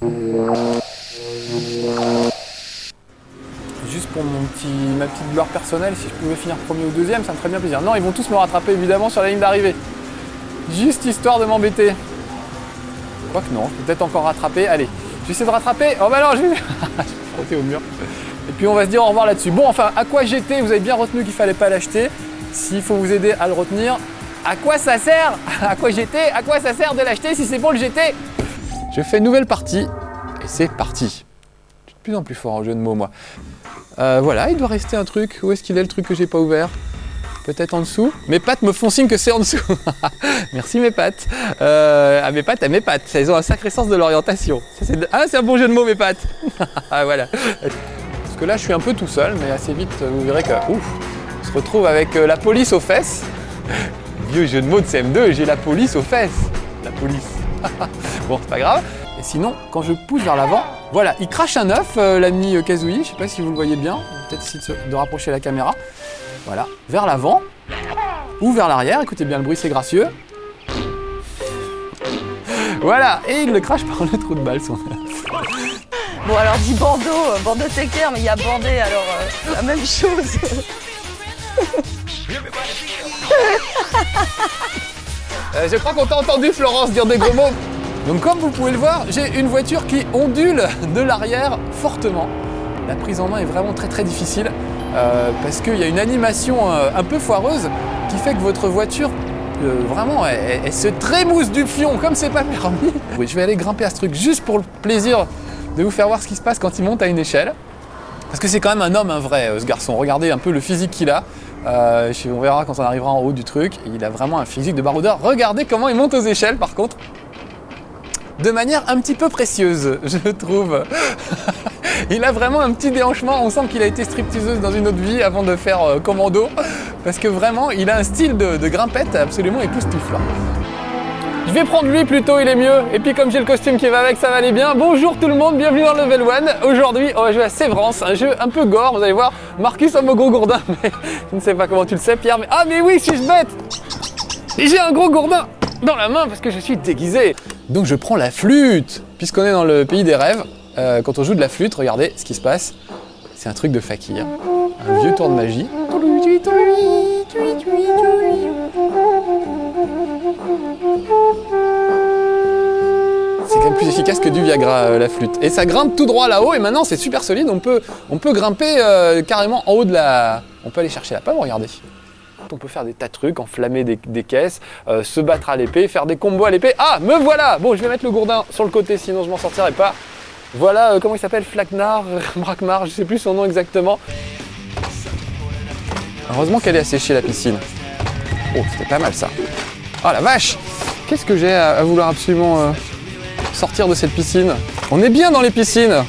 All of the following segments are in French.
Juste pour ma petite gloire personnelle, si je pouvais finir premier ou deuxième, ça me ferait bien plaisir. Non, ils vont tous me rattraper évidemment sur la ligne d'arrivée. Juste histoire de m'embêter. Quoique non, je peux peut-être encore rattraper. Allez, je vais essayer de rattraper. Oh bah non, je vais frotter au mur. Et puis on va se dire au revoir là-dessus. Bon, enfin, à quoi j'étais? Vous avez bien retenu qu'il fallait pas l'acheter. S'il faut vous aider à le retenir, à quoi ça sert? À quoi j'étais? À quoi ça sert de l'acheter si c'est pour le jeter? Je fais une nouvelle partie et c'est parti. Je suis de plus en plus fort en jeu de mots, moi. Voilà, il doit rester un truc. Où est-ce qu'il est le truc que j'ai pas ouvert? Peut-être en dessous. Mes pattes me font signe que c'est en dessous. Merci mes pattes. Mes pattes, elles ont un sacré sens de l'orientation. Ah, c'est un bon jeu de mots mes pattes. Ah voilà. Parce que là, je suis un peu tout seul, mais assez vite, vous verrez que on se retrouve avec la police aux fesses. Vieux jeu de mots de CM2, j'ai la police aux fesses. La police. Bon, c'est pas grave. Et sinon, quand je pousse vers l'avant, voilà, il crache un œuf, l'ami Kazooie. Je sais pas si vous le voyez bien. Peut-être essayer de rapprocher la caméra. Voilà, vers l'avant ou vers l'arrière, écoutez bien le bruit, c'est gracieux. Voilà, et il le crache par le trou de balle, son œuf. Bon alors dit bandeau taker, mais il y a bandé, alors la même chose. Je crois qu'on t'a entendu Florence dire des gros mots. Donc comme vous pouvez le voir, j'ai une voiture qui ondule de l'arrière fortement. La prise en main est vraiment très difficile. Parce qu'il y a une animation un peu foireuse qui fait que votre voiture, vraiment, elle se trémousse du fion comme c'est pas permis. Oui, je vais aller grimper à ce truc juste pour le plaisir de vous faire voir ce qui se passe quand il monte à une échelle. Parce que c'est quand même un homme, un vrai, ce garçon. Regardez un peu le physique qu'il a. On verra quand on arrivera en haut du truc. Il a vraiment un physique de baroudeur. Regardez comment il monte aux échelles, par contre. De manière un petit peu précieuse, je trouve. Il a vraiment un petit déhanchement, on sent qu'il a été stripteaseuse dans une autre vie avant de faire commando, parce que vraiment, il a un style de grimpette absolument époustouflant. Je vais prendre lui plutôt, il est mieux, et puis comme j'ai le costume qui va avec, ça va aller bien. Bonjour tout le monde, bienvenue dans Level 1. Aujourd'hui, on va jouer à Sévrance, un jeu un peu gore, vous allez voir, Marcus a mon gros gourdin, mais je ne sais pas comment tu le sais Pierre, mais... Ah mais oui, suis-je bête? J'ai un gros gourdin dans la main parce que je suis déguisé. Donc je prends la flûte, puisqu'on est dans le pays des rêves. Quand on joue de la flûte, regardez ce qui se passe. C'est un truc de fakir, un vieux tour de magie. C'est quand même plus efficace que du Viagra, la flûte. Et ça grimpe tout droit là-haut, et maintenant c'est super solide. On peut grimper carrément en haut de la... On peut aller chercher la pomme, regardez. On peut faire des tas de trucs, enflammer des caisses, se battre à l'épée, faire des combos à l'épée. Ah, me voilà! Bon, je vais mettre le gourdin sur le côté, sinon je m'en sortirai pas. Voilà, comment il s'appelle? Flaknar, Brakmar, je sais plus son nom exactement. Heureusement qu'elle est asséchée la piscine. Oh, c'était pas mal ça. Oh la vache! Qu'est-ce que j'ai à vouloir absolument sortir de cette piscine? On est bien dans les piscines!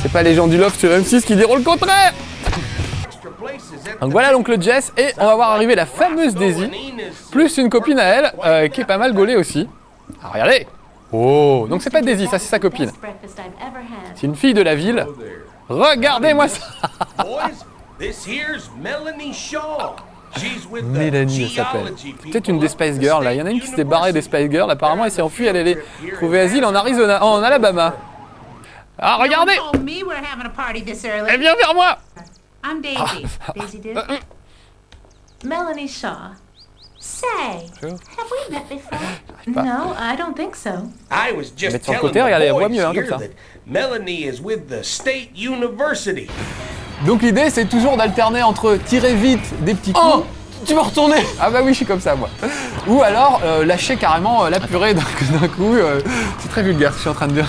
C'est pas les gens du loft sur M6 qui diront le contraire! Donc voilà donc le Jess, et on va voir arriver la fameuse Daisy, plus une copine à elle, qui est pas mal gaulée aussi. Ah, regardez! Oh! Donc c'est pas Daisy, ça c'est sa copine. C'est une fille de la ville. Regardez-moi ça! Mélanie, elle s'appelle. Peut-être une des Spice Girls, là. Il y en a une qui s'était barrée des Spice Girls, apparemment elle s'est enfuie, elle allait trouver asile en Arizona, en Alabama. Ah, regardez! Elle vient vers moi! I'm Daisy. Daisy Disney. Melanie Shaw. Say, have we met before? No, I don't think so. I was just Mettre sur le telling côté, regardez, elle the voit boys mieux hein, here comme ça. that Melanie is with the State University. Donc l'idée c'est toujours d'alterner entre tirer vite des petits coups. Oh, tu vas retourner. Ah bah oui, je suis comme ça moi. Ou alors lâcher carrément la purée d'un coup. C'est très vulgaire ce que je suis en train de dire.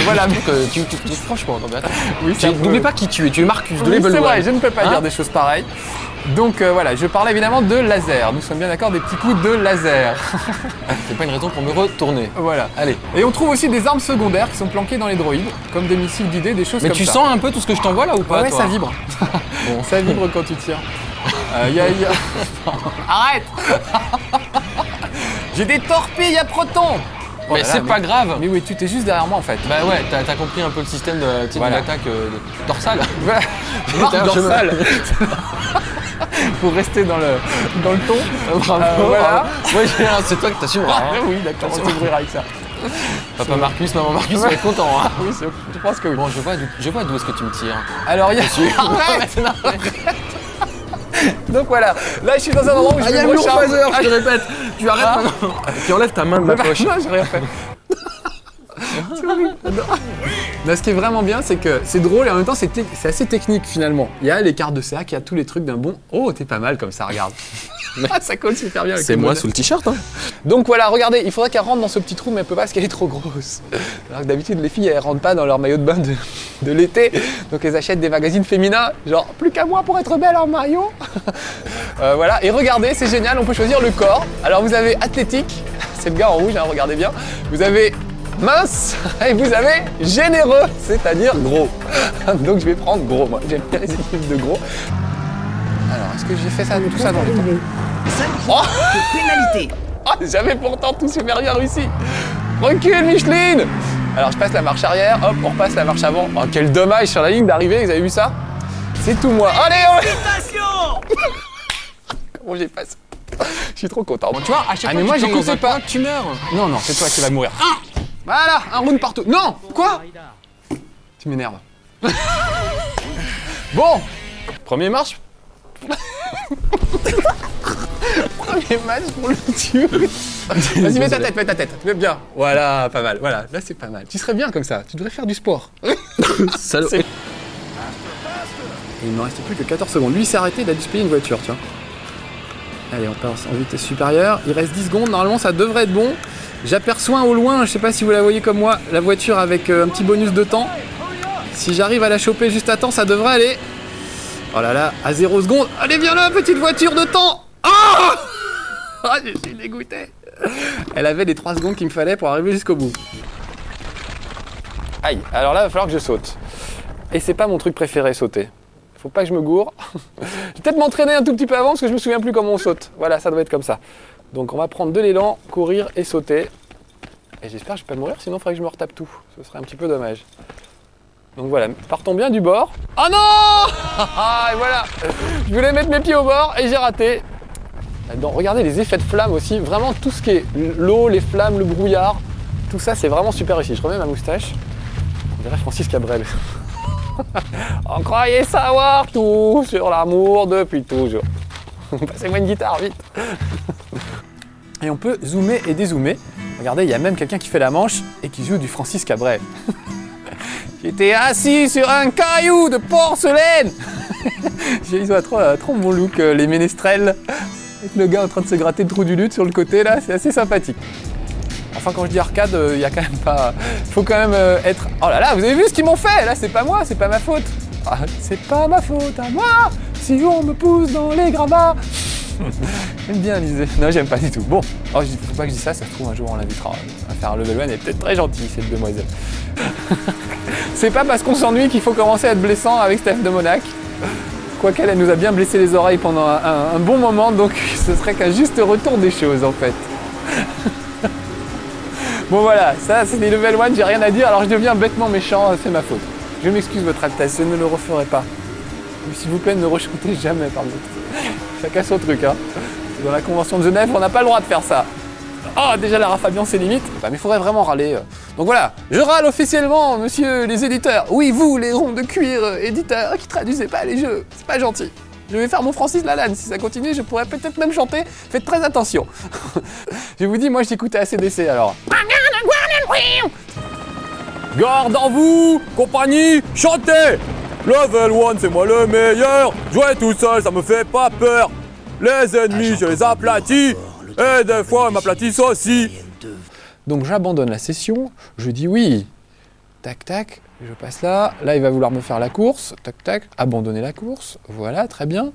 Voilà. Franchement, non mais attends. Oui, N'oublie pas qui tu es Marcus de oui, Level 1. c'est vrai, je ne peux pas dire des choses pareilles. Donc voilà, je parle évidemment de laser. Nous sommes bien d'accord, des petits coups de laser. C'est pas une raison pour me retourner. Voilà, allez. Et on trouve aussi des armes secondaires qui sont planquées dans les droïdes, comme des missiles d'idées, des choses Mais comme ça. tu sens un peu tout ce que je t'envoie là ou pas? Ouais, toi ça vibre. Bon, ça vibre quand tu tires. Arrête. J'ai des torpilles à protons. Mais c'est pas grave. Mais oui, tu t'es juste derrière moi en fait. Bah ouais, t'as compris un peu le système de l'attaque dorsale. Marque dorsale. Pour rester dans le ton. Bravo. Voilà. Ouais, c'est toi que t'assumeras. Oui, d'accord, on s'ouvrira avec ça. Papa Marcus, maman Marcus, va être content. Hein. Oui, je pense que oui. Bon, je vois d'où est-ce que tu me tires. Alors, il y a... Arrête. Donc voilà, là je suis dans un endroit où je me recharge. Je te répète, tu arrêtes maintenant. Et puis enlève ta main de ma poche. Non, j'ai rien fait. Là, ce qui est vraiment bien, c'est que c'est drôle et en même temps c'est assez technique finalement. Il y a les cartes de sac, il y a tous les trucs d'un bon. Oh, t'es pas mal comme ça, regarde. Ça colle super bien avec c'est moi sous le t-shirt. Hein. Donc voilà, regardez, il faudrait qu'elle rentre dans ce petit trou, mais elle peut pas parce qu'elle est trop grosse. Alors que d'habitude, les filles elles rentrent pas dans leur maillot de bain de l'été, donc elles achètent des magazines féminins, genre plus qu'à moi pour être belle en maillot. Voilà, et regardez, c'est génial, on peut choisir le corps. Alors vous avez athlétique, c'est le gars en rouge, hein, regardez bien. Vous avez mince et vous avez généreux, c'est-à-dire gros. Donc je vais prendre gros, moi j'aime bien les équipes de gros. Alors est-ce que j'ai fait ça, tout ça dans les temps? 5 points de pénalité. Oh, j'avais pourtant tout super bien réussi. Recule Micheline. Alors je passe la marche arrière, hop, on repasse la marche avant. Oh quel dommage sur la ligne d'arrivée, vous avez vu ça? C'est tout moi. Allez, comment j'ai passé? Je suis trop content. Bon, tu vois, à chaque fois mais moi j'écoutais pas. Tu meurs. Non, non, c'est toi qui vas mourir. Voilà, un round partout. Non, quoi? Tu m'énerves. Bon, premier match. Premier match pour le tuer. Vas-y, mets ta tête, tu veux bien. Voilà, pas mal, voilà, là c'est pas mal. Tu serais bien comme ça, tu devrais faire du sport. Salaud. Il ne me reste plus que 14 secondes. Lui il s'est arrêté, il a dû se payer une voiture, tiens. Allez, on passe en vitesse supérieure. Il reste 10 secondes, normalement ça devrait être bon. J'aperçois au loin, je sais pas si vous la voyez comme moi, la voiture avec un petit bonus de temps. Si j'arrive à la choper juste à temps, ça devrait aller. Oh là là, à 0 secondes. Allez, viens là, petite voiture de temps. Oh, je suis dégoûté. Elle avait les 3 secondes qu'il me fallait pour arriver jusqu'au bout. Aïe, alors là, il va falloir que je saute. Et c'est pas mon truc préféré, sauter. Faut pas que je me gourre. Je vais peut-être m'entraîner un tout petit peu avant parce que je me souviens plus comment on saute. Voilà, ça doit être comme ça. Donc on va prendre de l'élan, courir et sauter. Et j'espère que je vais pas mourir, sinon il faudrait que je me retape tout. Ce serait un petit peu dommage. Donc voilà, partons bien du bord. Oh non. Et voilà. Je voulais mettre mes pieds au bord et j'ai raté. Donc regardez les effets de flammes aussi. Vraiment tout ce qui est l'eau, les flammes, le brouillard. Tout ça c'est vraiment super ici. Je remets ma moustache. On dirait Francis Cabrel. On croyait savoir tout sur l'amour depuis toujours. Passez-moi une guitare, vite. Et on peut zoomer et dézoomer. Regardez, il y a même quelqu'un qui fait la manche et qui joue du Francis Cabrel. J'étais assis sur un caillou de porcelaine. Ils ont trop bon look, les ménestrels. Avec le gars en train de se gratter le trou du luth sur le côté, là, c'est assez sympathique. Enfin, quand je dis arcade, il y a quand même pas... Il faut quand même être... Oh là là, vous avez vu ce qu'ils m'ont fait? Là, c'est pas moi, c'est pas ma faute. Ah, c'est pas ma faute à moi si on me pousse dans les gravats. J'aime bien l'idée. Non, j'aime pas du tout. Bon, oh, faut pas que je dise ça, ça se trouve un jour on l'invitera. On va faire un level 1, elle est peut-être très gentille, cette demoiselle. C'est pas parce qu'on s'ennuie qu'il faut commencer à être blessant avec Steph de Monac. Quoique elle nous a bien blessé les oreilles pendant un bon moment, donc ce serait qu'un juste retour des choses en fait. Bon voilà, ça c'est les level 1, j'ai rien à dire, alors je deviens bêtement méchant, c'est ma faute. Je m'excuse votre Altesse, je ne le referai pas. Mais s'il vous plaît, ne re-shootez jamais par contre. Chacun son truc, hein. Dans la Convention de Genève, on n'a pas le droit de faire ça. Oh, déjà la Rafabian, c'est limite. Bah, mais il faudrait vraiment râler. Donc voilà, je râle officiellement, monsieur les éditeurs. Oui, vous, les ronds de cuir éditeurs qui traduisez pas les jeux. C'est pas gentil. Je vais faire mon Francis Lalanne. Si ça continue, je pourrais peut-être même chanter. Faites très attention. Je vous dis, moi, j'écoutais ACDC, alors. Garde en vous, compagnie, chantez. Level 1, c'est moi le meilleur. Jouer tout seul, ça me fait pas peur. Les ennemis, je les aplatis. Et des fois, ils m'aplatissent aussi. Donc j'abandonne la session, je dis oui. Tac, tac, je passe là. Là, il va vouloir me faire la course. Tac, tac, abandonner la course. Voilà, très bien.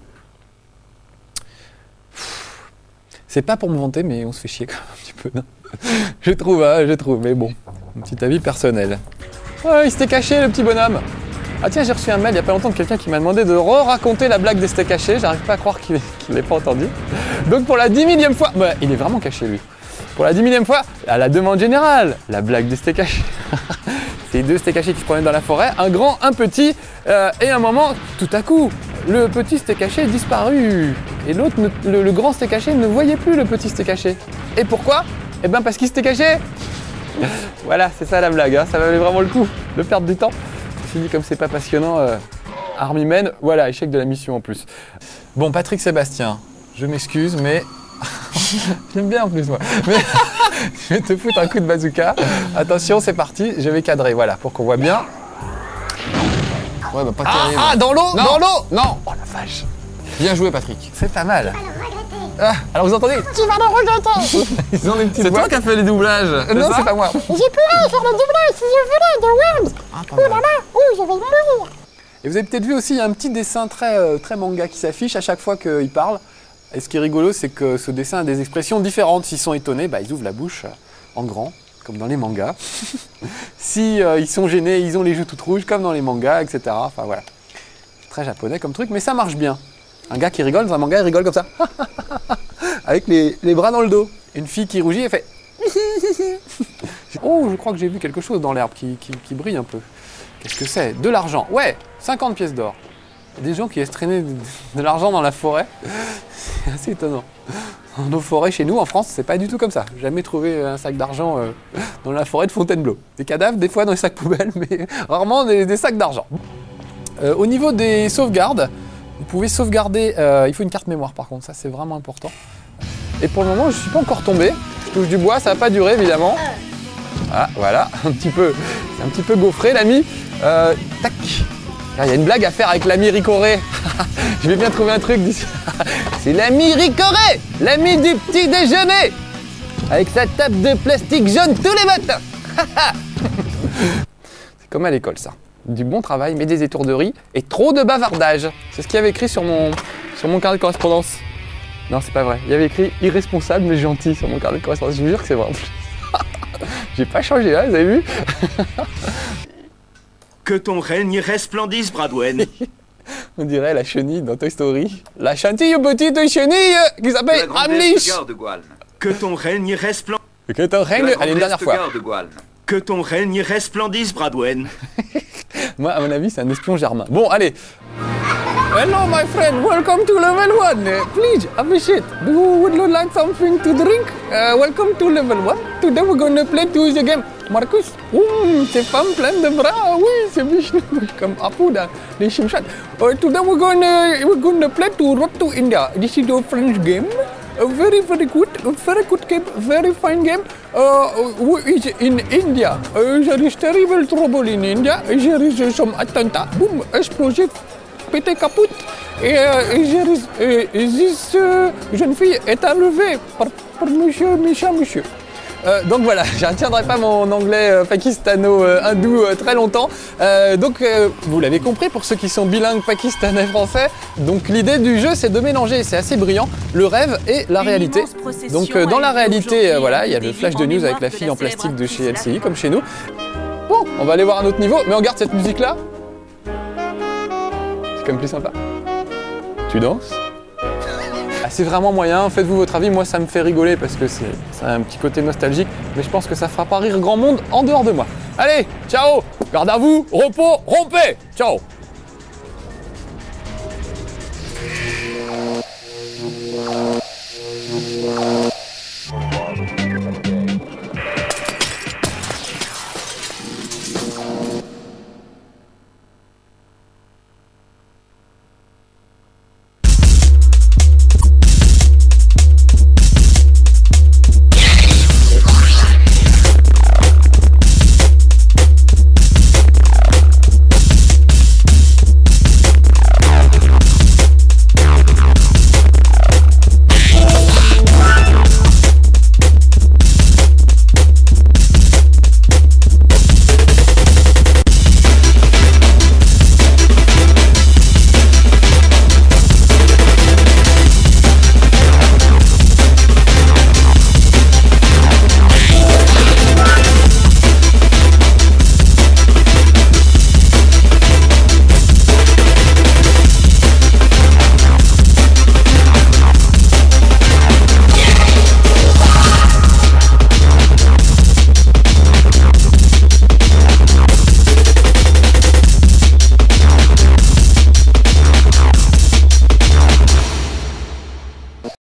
C'est pas pour me vanter, mais on se fait chier quand même un petit peu. Non je trouve, mais bon, un petit avis personnel. Ouais, il s'était caché, le petit bonhomme. Ah tiens, j'ai reçu un mail il n'y a pas longtemps de quelqu'un qui m'a demandé de raconter la blague des steaks cachés. J'arrive pas à croire qu'il l'ait pas entendu. Donc pour la 10 000e fois, bah, il est vraiment caché lui. Pour la 10 000e fois, à la demande générale, la blague des steaks cachés. C'est 2 steaks cachés qui se promènent dans la forêt, un grand, un petit, et à un moment, tout à coup, le petit steak caché est disparu. Et l'autre, le grand steak caché ne voyait plus le petit steak caché. Et pourquoi? Eh bien parce qu'il s'était caché Voilà, c'est ça la blague, hein. Ça valait vraiment le coup de perdre du temps. Je me suis dit, comme c'est pas passionnant, Army Men, voilà, échec de la mission en plus. Bon, Patrick Sébastien, je m'excuse, mais... J'aime bien en plus, moi. Mais je vais te foutre un coup de bazooka. Attention, c'est parti, je vais cadrer, voilà, pour qu'on voit bien. Ouais, bah pas terrible. Ah, dans l'eau, Non. dans l'eau. Non. Oh la vache. Bien joué, Patrick. C'est pas mal. Ah, alors vous entendez? Tu vas le regretter. Ils ont des petites C'est voix. toi qui as fait les doublages. Non, c'est pas moi. J'ai pu faire le doublage si je voulais de Worms. Oh là là, oh, je vais mourir. Et vous avez peut-être vu aussi, il y a un petit dessin très manga qui s'affiche à chaque fois qu'il parle. Et ce qui est rigolo, c'est que ce dessin a des expressions différentes. S'ils sont étonnés, bah, ils ouvrent la bouche en grand, comme dans les mangas. Si ils sont gênés, ils ont les joues toutes rouges, comme dans les mangas, etc. Enfin voilà. Très japonais comme truc, mais ça marche bien. Un gars qui rigole dans un manga, il rigole comme ça. Avec les bras dans le dos. Une fille qui rougit, elle fait... Oh, je crois que j'ai vu quelque chose dans l'herbe qui brille un peu. Qu'est-ce que c'est? De l'argent. Ouais, 50 pièces d'or. Il y a des gens qui laissent traîner de l'argent dans la forêt. C'est assez étonnant. Dans nos forêts, chez nous, en France, c'est pas du tout comme ça. J'ai jamais trouvé un sac d'argent dans la forêt de Fontainebleau. Des cadavres, des fois dans les sacs poubelles, mais rarement des sacs d'argent. Au niveau des sauvegardes, vous pouvez sauvegarder... il faut une carte mémoire par contre, ça c'est vraiment important. Et pour le moment, je suis pas encore tombé. Je touche du bois, ça va pas durer évidemment. Ah, voilà, c'est un petit peu gaufré l'ami. Tac. Il y a une blague à faire avec l'ami Ricoré. Je vais bien trouver un truc d'ici. C'est l'ami Ricoré, l'ami du petit déjeuner. Avec sa table de plastique jaune tous les matins. C'est comme à l'école ça. Du bon travail, mais des étourderies et trop de bavardage. C'est ce qu'il y avait écrit sur mon carnet de correspondance. Non, c'est pas vrai. Il y avait écrit irresponsable mais gentil sur mon carnet de correspondance. Je vous jure que c'est vrai. J'ai pas changé là, vous avez vu? Que ton règne resplendisse, Bradwen. On dirait la chenille dans Toy Story. La gentille petite chenille qui s'appelle Amlich. Que ton règne resplendisse. Que ton règne... Allez, une dernière fois. Que ton règne resplendisse, Bradwen. Moi, à mon avis, c'est un espion germain. Bon, allez. Hello, my friend. Welcome to level 1. Please, have a seat. Would you like something to drink? Welcome to level 1. Today we're going to play to the game. Marcus, ces femmes pleines de bras, oui, c'est Vishnu, comme Apu dans les Simpsons. Today we're going to play to Road to India. This is a French game. A very good game, very fine game. Who is in India? There is terrible trouble in India. There is some attentat, boom, explosive, pété capote. Et this jeune fille est enlevée par monsieur. Donc voilà, je ne retiendrai pas mon anglais pakistano-hindou très longtemps. Donc vous l'avez compris, pour ceux qui sont bilingues pakistanais-français, donc l'idée du jeu c'est de mélanger, c'est assez brillant, le rêve et la réalité. Donc dans la réalité, voilà, il y a le flash de news avec la fille en plastique de chez LCI, comme chez nous. Bon, on va aller voir un autre niveau, mais on garde cette musique-là. C'est quand même plus sympa. Tu danses ? C'est vraiment moyen, faites-vous votre avis, moi ça me fait rigoler parce que c'est un petit côté nostalgique, mais je pense que ça fera pas rire grand monde en dehors de moi. Allez, ciao, garde à vous, repos, rompez, ciao.